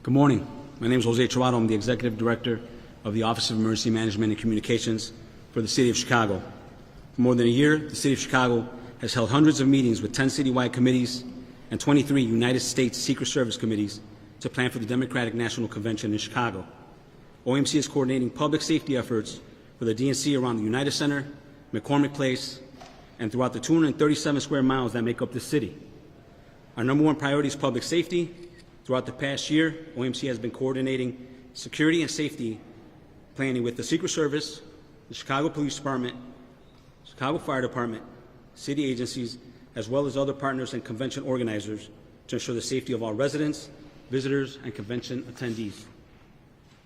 Good morning. My name is Jose Tirado. I'm the Executive Director of the Office of Emergency Management and Communications for the City of Chicago. For more than a year, the City of Chicago has held hundreds of meetings with 10 citywide committees and 23 United States Secret Service committees to plan for the Democratic National Convention in Chicago. OMC is coordinating public safety efforts for the DNC around the United Center, McCormick Place, and throughout the 237 square miles that make up the city. Our number one priority is public safety. Throughout the past year, OMC has been coordinating security and safety planning with the Secret Service, the Chicago Police Department, Chicago Fire Department, city agencies, as well as other partners and convention organizers to ensure the safety of all residents, visitors, and convention attendees.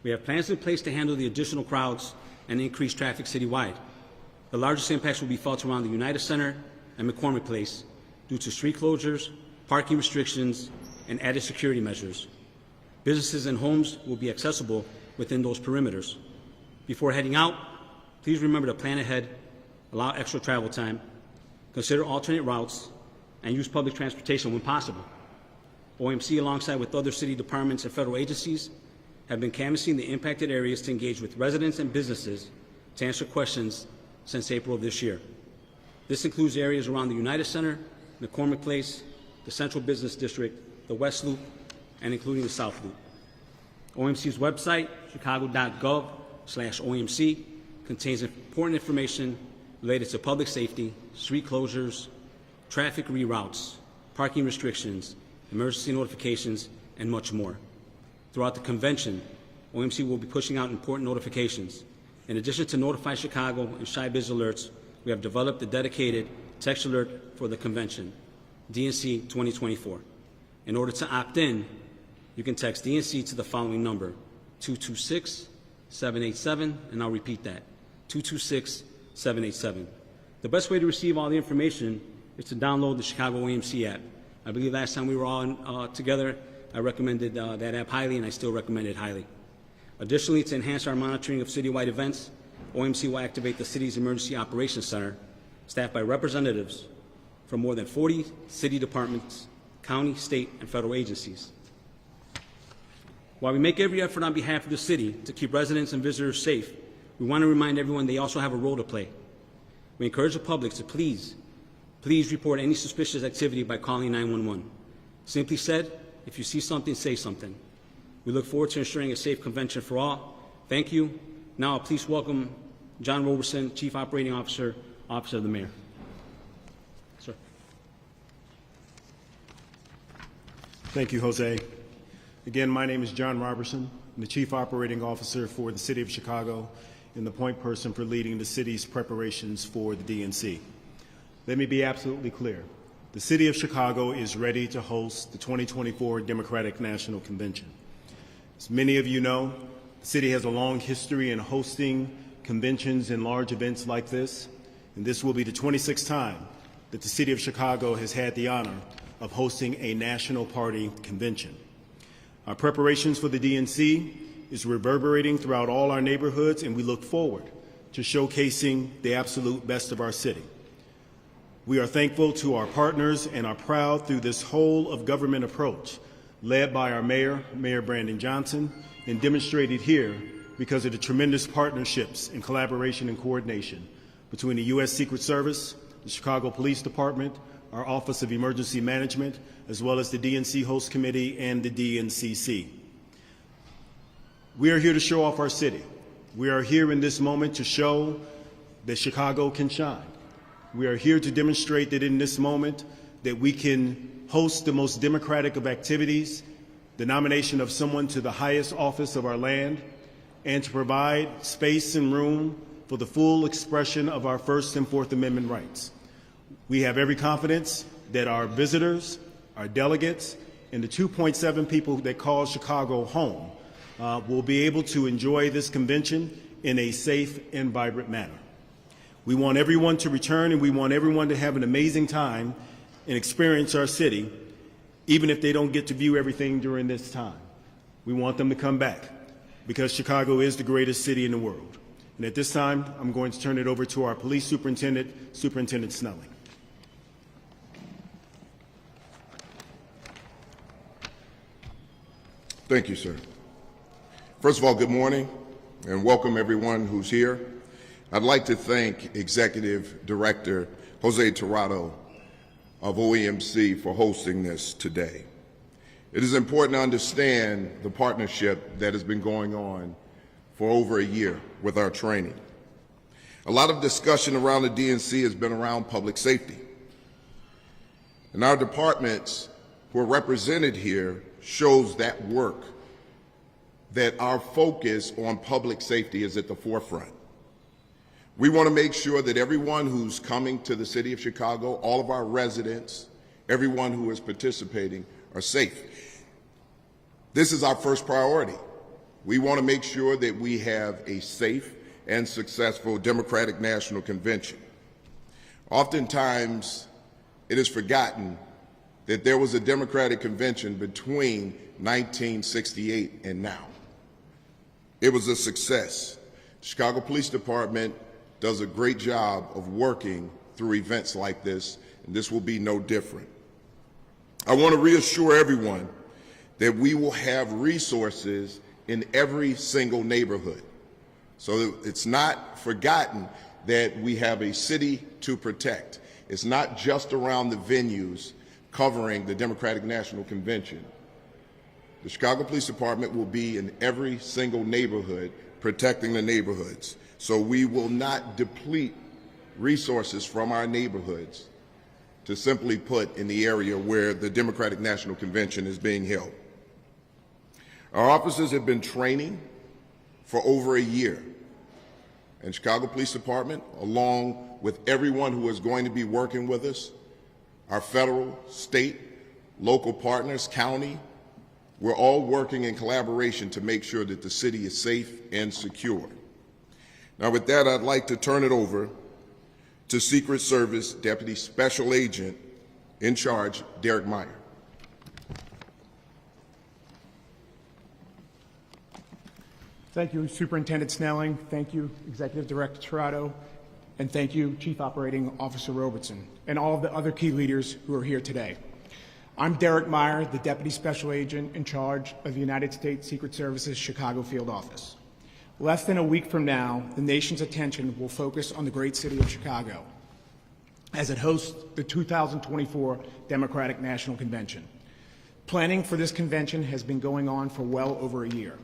We have plans in place to handle the additional crowds and increased traffic citywide. The largest impacts will be felt around the United Center and McCormick Place due to street closures, parking restrictions, and added security measures. Businesses and homes will be accessible within those perimeters. Before heading out, please remember to plan ahead, allow extra travel time, consider alternate routes, and use public transportation when possible. OMC, alongside with other city departments and federal agencies, have been canvassing the impacted areas to engage with residents and businesses to answer questions since April of this year. This includes areas around the United Center, McCormick Place, the Central Business District, the West Loop, and including the South Loop. OMC's website, chicago.gov/OMC, contains important information related to public safety, street closures, traffic reroutes, parking restrictions, emergency notifications, and much more. Throughout the convention, OMC will be pushing out important notifications. In addition to Notify Chicago and ShyBiz alerts, we have developed a dedicated text alert for the convention, DNC 2024. In order to opt in, you can text DNC to the following number, 226-787, and I'll repeat that, 226-787. The best way to receive all the information is to download the Chicago OMC app. I believe last time we were all together, I recommended that app highly, and I still recommend it highly. Additionally, to enhance our monitoring of citywide events, OMC will activate the city's Emergency Operations Center, staffed by representatives from more than 40 city departments, county, state, and federal agencies. While we make every effort on behalf of the city to keep residents and visitors safe, we want to remind everyone they also have a role to play. We encourage the public to please report any suspicious activity by calling 911. Simply said, if you see something, say something. We look forward to ensuring a safe convention for all. Thank you. Now, please welcome John Roberson, Chief Operating Officer, Office of the Mayor. Sir. Thank you, Jose. Again, my name is John Roberson. I'm the Chief Operating Officer for the City of Chicago and the point person for leading the city's preparations for the DNC. Let me be absolutely clear. The City of Chicago is ready to host the 2024 Democratic National Convention. As many of you know, the city has a long history in hosting conventions and large events like this, and this will be the 26th time that the City of Chicago has had the honor of hosting a national party convention. Our preparations for the DNC is reverberating throughout all our neighborhoods, and we look forward to showcasing the absolute best of our city. We are thankful to our partners and are proud through this whole of government approach led by our mayor, Mayor Brandon Johnson, and demonstrated here because of the tremendous partnerships and collaboration and coordination between the U.S. Secret Service, the Chicago Police Department, our Office of Emergency Management, as well as the DNC Host Committee and the DNCC. We are here to show off our city. We are here in this moment to show that Chicago can shine. We are here to demonstrate that in this moment that we can host the most democratic of activities, the nomination of someone to the highest office of our land, and to provide space and room for the full expression of our First and Fourth Amendment rights. We have every confidence that our visitors, our delegates, and the 2.7 people that call Chicago home will be able to enjoy this convention in a safe and vibrant manner. We want everyone to return, and we want everyone to have an amazing time and experience our city, even if they don't get to view everything during this time. We want them to come back because Chicago is the greatest city in the world. And at this time, I'm going to turn it over to our police superintendent, Superintendent Snelling. Thank you, sir. First of all, good morning and welcome everyone who's here. I'd like to thank Executive Director Jose Tirado of OEMC for hosting this today. It is important to understand the partnership that has been going on for over a year with our training. A lot of discussion around the DNC has been around public safety. And our departments who are represented here shows that work, that our focus on public safety is at the forefront. We want to make sure that everyone who's coming to the city of Chicago, all of our residents, everyone who is participating are safe. This is our first priority. We want to make sure that we have a safe and successful Democratic National Convention. Oftentimes, it is forgotten that there was a Democratic Convention between 1968 and now. It was a success. The Chicago Police Department does a great job of working through events like this, and this will be no different. I want to reassure everyone that we will have resources in every single neighborhood. So it's not forgotten that we have a city to protect. It's not just around the venues covering the Democratic National Convention. The Chicago Police Department will be in every single neighborhood protecting the neighborhoods. So we will not deplete resources from our neighborhoods to simply put in the area where the Democratic National Convention is being held. Our officers have been training for over a year. And Chicago Police Department, along with everyone who is going to be working with us, our federal, state, local partners, county, we're all working in collaboration to make sure that the city is safe and secure. Now with that, I'd like to turn it over to Secret Service Deputy Special Agent in charge, Derek Meyer. Thank you, Superintendent Snelling. Thank you, Executive Director Tirado. And thank you, Chief Operating Officer Robertson, and all of the other key leaders who are here today. I'm Derek Meyer, the Deputy Special Agent in charge of the United States Secret Service's Chicago Field Office. Less than a week from now, the nation's attention will focus on the great city of Chicago as it hosts the 2024 Democratic National Convention. Planning for this convention has been going on for well over a year.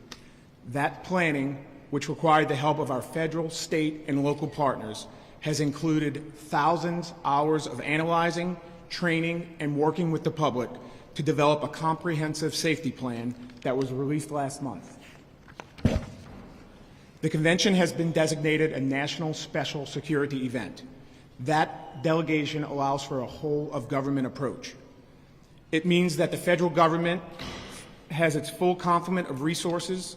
That planning, which required the help of our federal, state, and local partners, has included thousands of hours of analyzing, training, and working with the public to develop a comprehensive safety plan that was released last month. The convention has been designated a national special security event. That delegation allows for a whole-of-government approach. It means that the federal government has its full complement of resources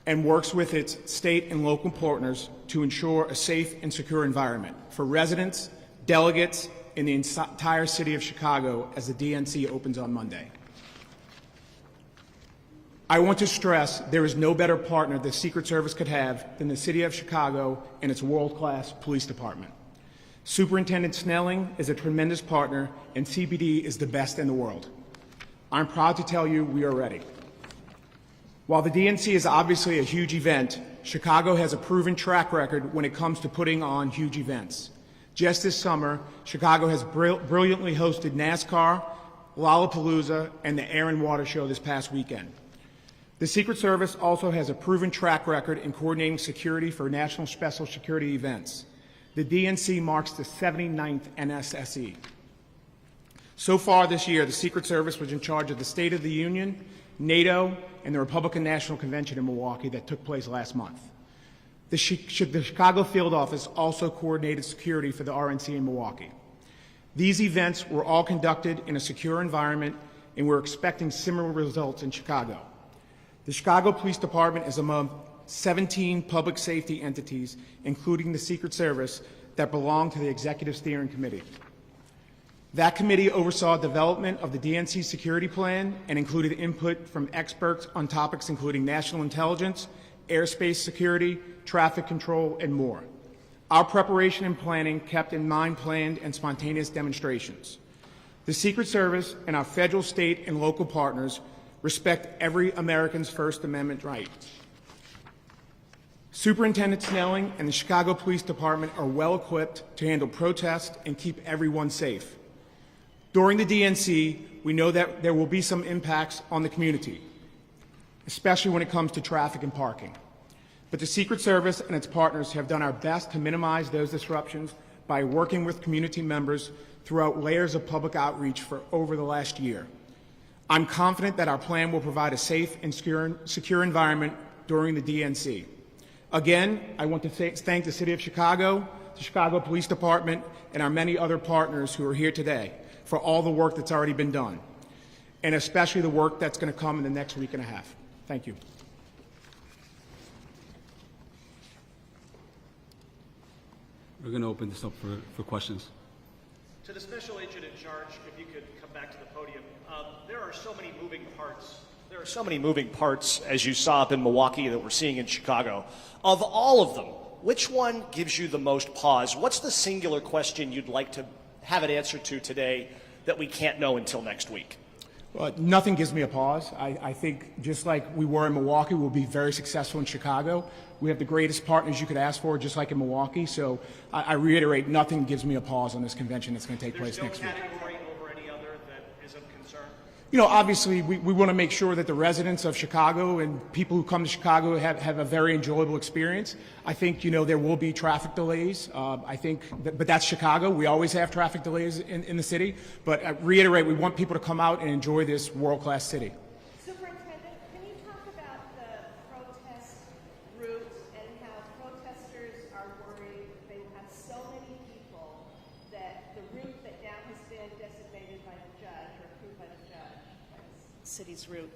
and works with its state and local partners to ensure a safe and secure environment for residents, delegates, and the entire city of Chicago as the DNC opens on Monday. I want to stress there is no better partner the Secret Service could have than the city of Chicago and its world-class police department. Superintendent Snelling is a tremendous partner, and CPD is the best in the world. I'm proud to tell you we are ready. While the DNC is obviously a huge event, Chicago has a proven track record when it comes to putting on huge events. Just this summer, Chicago has brilliantly hosted NASCAR, Lollapalooza, and the Air and Water Show this past weekend. The Secret Service also has a proven track record in coordinating security for national special security events. The DNC marks the 79th NSSE. So far this year, the Secret Service was in charge of the State of the Union, NATO, and the Republican National Convention in Milwaukee that took place last month. The Chicago Field Office also coordinated security for the RNC in Milwaukee. These events were all conducted in a secure environment, and we're expecting similar results in Chicago. The Chicago Police Department is among 17 public safety entities, including the Secret Service, that belong to the Executive Steering Committee. That committee oversaw development of the DNC security plan and included input from experts on topics including national intelligence, airspace security, traffic control, and more. Our preparation and planning kept in mind planned and spontaneous demonstrations. The Secret Service and our federal, state, and local partners respect every American's First Amendment right. Superintendent Snelling and the Chicago Police Department are well equipped to handle protests and keep everyone safe. During the DNC, we know that there will be some impacts on the community, especially when it comes to traffic and parking. But the Secret Service and its partners have done our best to minimize those disruptions by working with community members throughout layers of public outreach for over the last year. I'm confident that our plan will provide a safe and secure environment during the DNC. Again, I want to thank the City of Chicago, the Chicago Police Department, and our many other partners who are here today for all the work that's already been done, and especially the work that's going to come in the next week and a half. Thank you. We're going to open this up for questions. To the special agent in charge, if you could come back to the podium. There are so many moving parts. There are so many moving parts, as you saw up in Milwaukee, that we're seeing in Chicago. Of all of them, which one gives you the most pause? What's the singular question you'd like to have an answer to today that we can't know until next week? Nothing gives me a pause. I think just like we were in Milwaukee, we'll be very successful in Chicago. We have the greatest partners you could ask for, just like in Milwaukee. So I reiterate, nothing gives me a pause on this convention that's going to take place next week. There's no category over any other that is of concern? You know, obviously, we want to make sure that the residents of Chicago and people who come to Chicago have a very enjoyable experience. I think, you know, there will be traffic delays. But that's Chicago. We always have traffic delays in the city. But I reiterate, we want people to come out and enjoy this world-class city. Superintendent, can you talk about the protest route and how protesters are worried they have so many people that the route that now has been designated by the judge or approved by the judge, city's route,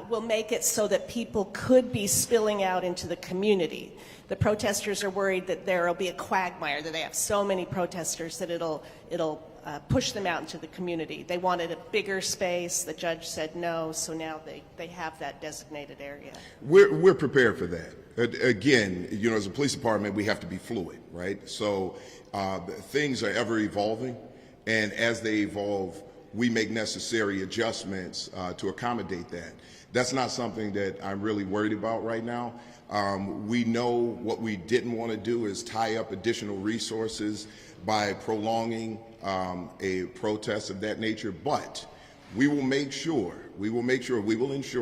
will make it so that people could be spilling out into the community? The protesters are worried that there will be a quagmire, that they have so many protesters that it'll push them out into the community. They wanted a bigger space. The judge said no, so now they have that designated area. We're prepared for that. Again, you know, as a police department, we have to be fluid, right? So things are ever evolving, and as they evolve, we make necessary adjustments to accommodate that. That's not something that I'm really worried about right now. We know what we didn't want to do is tie up additional resources by prolonging a protest of that nature, but we will ensure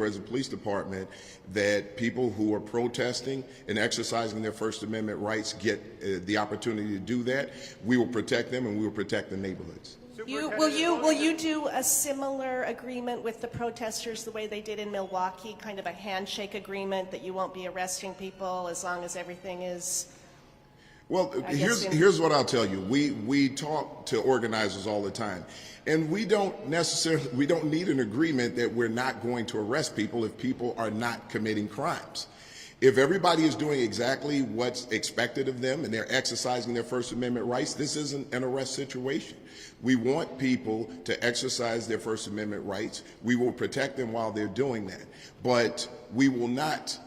as a police department that people who are protesting and exercising their First Amendment rights get the opportunity to do that. We will protect them, and we will protect the neighborhoods. Will you do a similar agreement with the protesters the way they did in Milwaukee, kind of a handshake agreement that you won't be arresting people as long as everything is? Well, here's what I'll tell you. We talk to organizers all the time, and we don't need an agreement that we're not going to arrest people if people are not committing crimes. If everybody is doing exactly what's expected of them and they're exercising their First Amendment rights, this isn't an arrest situation. We want people to exercise their First Amendment rights. We will protect them while they're doing that. But we will not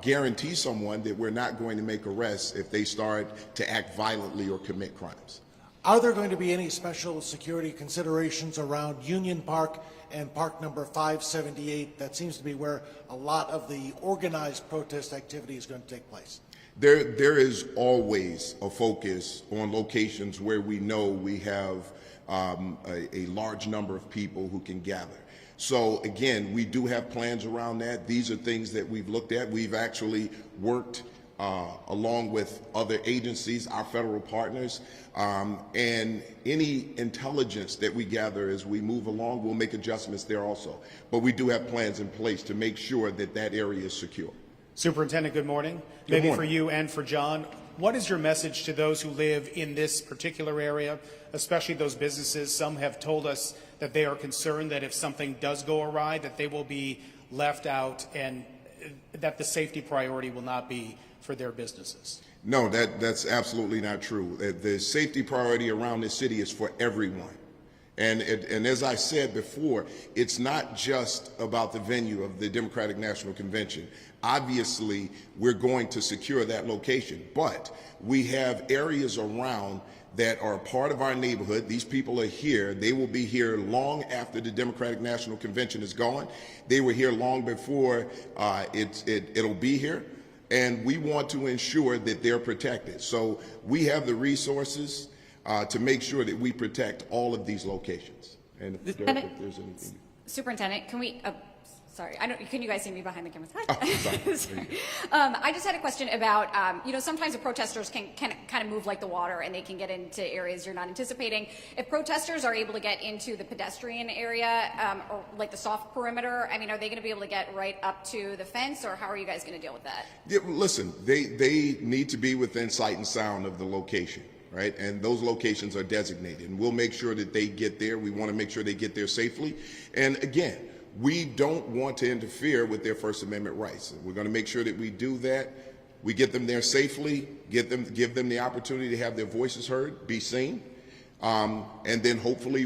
guarantee someone that we're not going to make arrests if they start to act violently or commit crimes. Are there going to be any special security considerations around Union Park and Park number 578? That seems to be where a lot of the organized protest activity is going to take place. There is always a focus on locations where we know we have a large number of people who can gather. So again, we do have plans around that. These are things that we've looked at. We've actually worked along with other agencies, our federal partners, and any intelligence that we gather as we move along, we'll make adjustments there also. But we do have plans in place to make sure that that area is secure. Superintendent, good morning. Maybe for you and for John, what is your message to those who live in this particular area, especially those businesses? Some have told us that they are concerned that if something does go awry, that they will be left out and that the safety priority will not be for their businesses. No, that's absolutely not true. The safety priority around this city is for everyone. And as I said before, it's not just about the venue of the Democratic National Convention. Obviously, we're going to secure that location, but we have areas around that are part of our neighborhood. These people are here. They will be here long after the Democratic National Convention is gone. They were here long before it'll be here. And we want to ensure that they're protected. So we have the resources to make sure that we protect all of these locations. And if there's anything. Superintendent, can we, sorry, can you guys see me behind the cameras? Hi. Oh, sorry. I just had a question about, sometimes the protesters can kind of move like the water and they can get into areas you're not anticipating. If protesters are able to get into the pedestrian area or like the soft perimeter, I mean, are they going to be able to get right up to the fence, or how are you guys going to deal with that? Yeah, listen, they need to be within sight and sound of the location. Right? And those locations are designated, and we'll make sure that they get there. We want to make sure they get there safely. And again, we don't want to interfere with their First Amendment rights. We're going to make sure that we do that. We get them there safely, give them the opportunity to have their voices heard, be seen. And then hopefully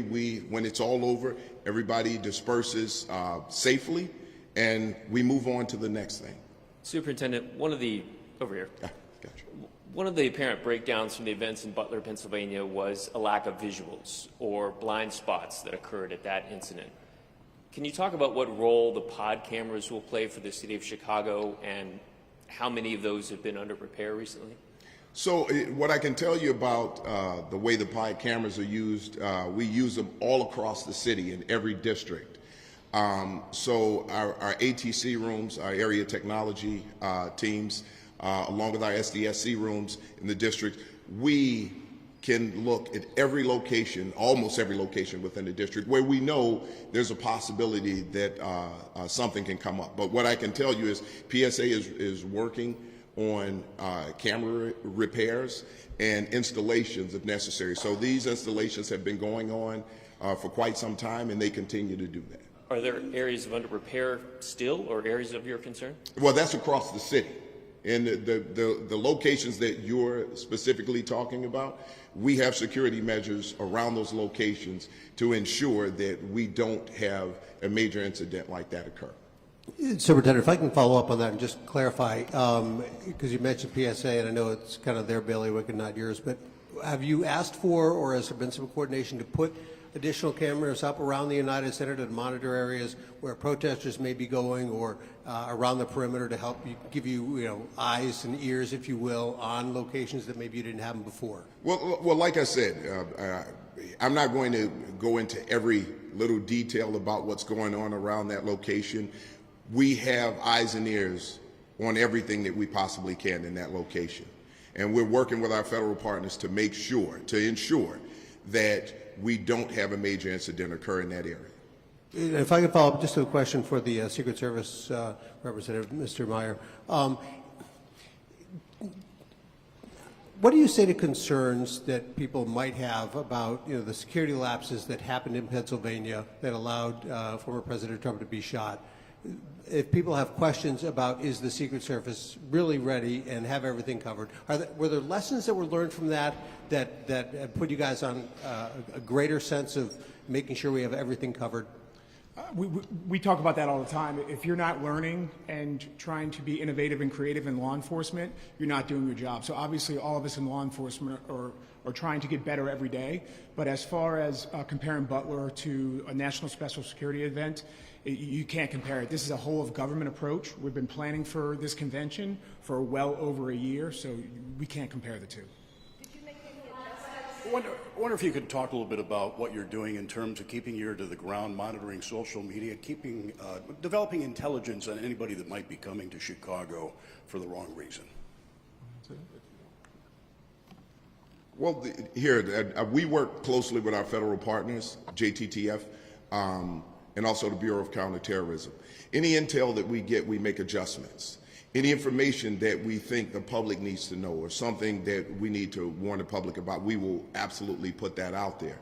when it's all over, everybody disperses safely, and we move on to the next thing. Superintendent, over here. Gotcha. One of the apparent breakdowns from the events in Butler, Pennsylvania was a lack of visuals or blind spots that occurred at that incident. Can you talk about what role the pod cameras will play for the city of Chicago, and how many of those have been under repair recently? So what I can tell you about the way the pod cameras are used, we use them all across the city in every district. So our ATC rooms, our area technology teams, along with our SDSC rooms in the district, we can look at every location, almost every location within the district, where we know there's a possibility that something can come up. But what I can tell you is PSA is working on camera repairs and installations if necessary. So these installations have been going on for quite some time, and they continue to do that. Are there areas of under repair still, or areas of your concern? Well, that's across the city. In the locations that you're specifically talking about, we have security measures around those locations to ensure that we don't have a major incident like that occur. Superintendent, if I can follow up on that and just clarify, because you mentioned PSA, and I know it's kind of their bailiwick and not yours, but have you asked for, or has there been some coordination to put additional cameras up around the United Center to monitor areas where protesters may be going, or around the perimeter to help give you, eyes and ears, if you will, on locations that maybe you didn't have them before? Well, like I said, I'm not going to go into every little detail about what's going on around that location. We have eyes and ears on everything that we possibly can in that location. And we're working with our federal partners to ensure that we don't have a major incident occur in that area. If I could follow up, just a question for the Secret Service representative, Mr. Meyer. What do you say to concerns that people might have about the security lapses that happened in Pennsylvania that allowed former President Trump to be shot? If people have questions about, is the Secret Service really ready and have everything covered, were there lessons that were learned from that put you guys on a greater sense of making sure we have everything covered? We talk about that all the time. If you're not learning and trying to be innovative and creative in law enforcement, you're not doing your job. So obviously all of us in law enforcement are trying to get better every day. But as far as comparing Butler to a national special security event, you can't compare it. This is a whole of government approach. We've been planning for this convention for well over a year, so we can't compare the two. I wonder if you could talk a little bit about what you're doing in terms of keeping ear to the ground, monitoring social media, developing intelligence on anybody that might be coming to Chicago for the wrong reason. Well, we work closely with our federal partners, JTTF, and also the Bureau of Counterterrorism. Any intel that we get, we make adjustments. Any information that we think the public needs to know, or something that we need to warn the public about, we will absolutely put that out there.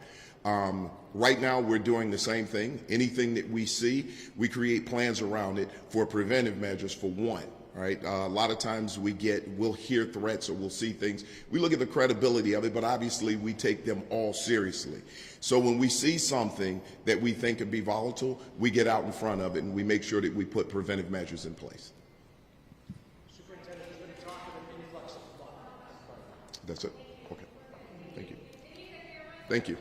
Right now, we're doing the same thing. Anything that we see, we create plans around it for preventive measures, for one. All right. A lot of times we'll hear threats or we'll see things. We look at the credibility of it, but obviously we take them all seriously. So when we see something that we think could be volatile, we get out in front of it and we make sure that we put preventive measures in place. Superintendent, there's been talk of an influx of funds. That's it. Okay. Thank you. Thank you.